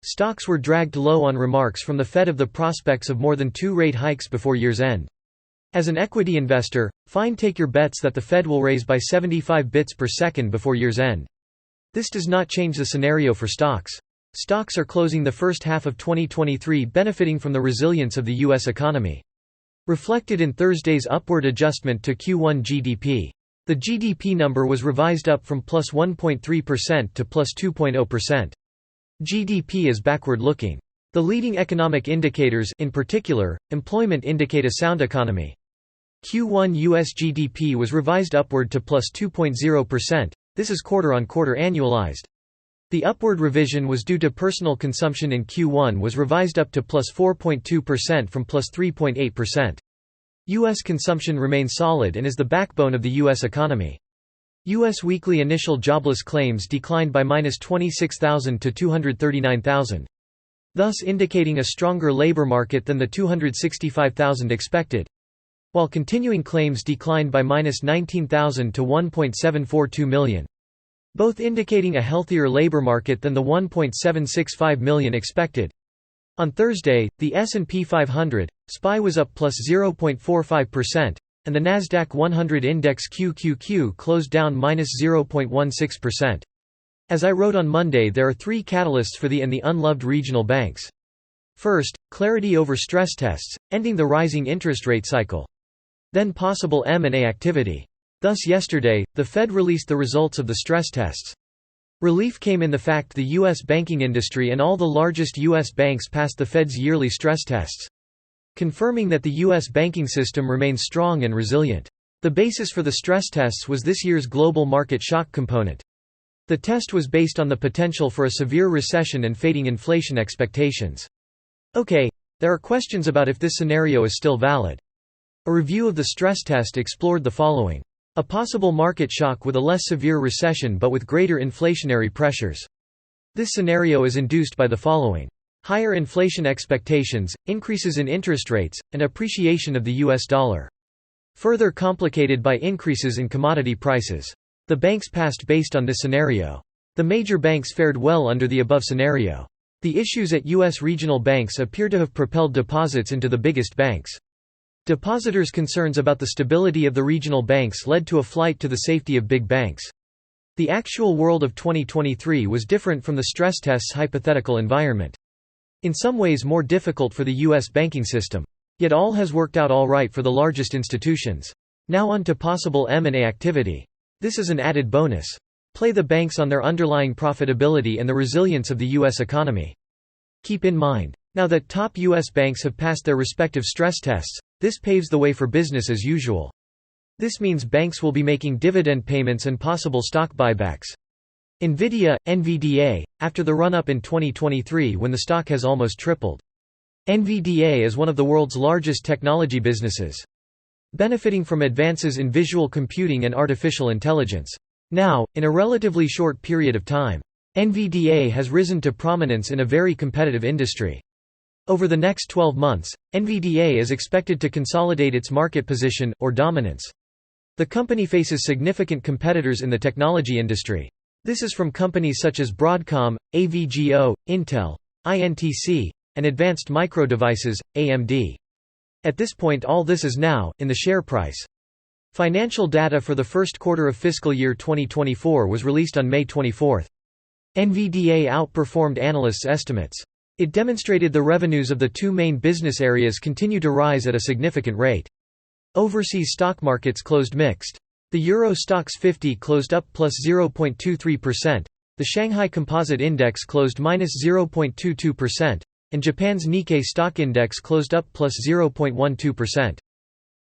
Stocks were dragged low on remarks from the Fed of the prospects of more than 2 rate hikes before year's end. As an equity investor, fine, take your bets that the Fed will raise by 75 bits per second before year's end. This does not change the scenario for stocks. Stocks are closing the first half of 2023 benefiting from the resilience of the U.S. economy. Reflected in Thursday's upward adjustment to Q1 GDP. The GDP number was revised up from plus 1.3% to plus 2.0%. GDP is backward-looking. The leading economic indicators, in particular, employment, indicate a sound economy. Q1 U.S. GDP was revised upward to plus 2.0%. This is quarter-on-quarter annualized. The upward revision was due to personal consumption in Q1 was revised up to plus 4.2% from plus 3.8%. U.S. consumption remains solid and is the backbone of the U.S. economy. U.S. weekly initial jobless claims declined by minus 26,000 to 239,000. Thus indicating a stronger labor market than the 265,000 expected. While continuing claims declined by minus 19,000 to 1.742 million. Both indicating a healthier labor market than the 1.765 million expected. On Thursday, the S&P 500, SPY was up plus 0.45%, and the NASDAQ 100 index QQQ closed down minus 0.16%. As I wrote on Monday, there are 3 catalysts for the unloved regional banks. First, clarity over stress tests, ending the rising interest rate cycle. Then possible M&A activity. Thus yesterday, the Fed released the results of the stress tests. Relief came in the fact the U.S. banking industry and all the largest U.S. banks passed the Fed's yearly stress tests, confirming that the U.S. banking system remains strong and resilient. The basis for the stress tests was this year's global market shock component. The test was based on the potential for a severe recession and fading inflation expectations. Okay, there are questions about if this scenario is still valid. A review of the stress test explored the following. A possible market shock with a less severe recession but with greater inflationary pressures. This scenario is induced by the following. Higher inflation expectations, increases in interest rates, and appreciation of the U.S. dollar. Further complicated by increases in commodity prices. The banks passed based on this scenario. The major banks fared well under the above scenario. The issues at U.S. regional banks appear to have propelled deposits into the biggest banks. Depositors' concerns about the stability of the regional banks led to a flight to the safety of big banks. The actual world of 2023 was different from the stress test's hypothetical environment. In some ways more difficult for the U.S. banking system. Yet all has worked out all right for the largest institutions. Now on to possible M&A activity. This is an added bonus. Play the banks on their underlying profitability and the resilience of the U.S. economy. Keep in mind, now that top U.S. banks have passed their respective stress tests, this paves the way for business as usual. This means banks will be making dividend payments and possible stock buybacks. NVIDIA, NVDA, after the run-up in 2023 when the stock has almost tripled. NVDA is one of the world's largest technology businesses, benefiting from advances in visual computing and artificial intelligence. Now, in a relatively short period of time, NVDA has risen to prominence in a very competitive industry. Over the next 12 months, NVDA is expected to consolidate its market position, or dominance. The company faces significant competitors in the technology industry. This is from companies such as Broadcom, AVGO, Intel, INTC, and Advanced Micro Devices, AMD. At this point all this is now, in the share price. Financial data for the first quarter of fiscal year 2024 was released on May 24. NVDA outperformed analysts' estimates. It demonstrated the revenues of the 2 main business areas continue to rise at a significant rate. Overseas stock markets closed mixed. The Euro Stoxx 50 closed up plus 0.23%, the Shanghai Composite Index closed minus 0.22%, and Japan's Nikkei Stock Index closed up plus 0.12%.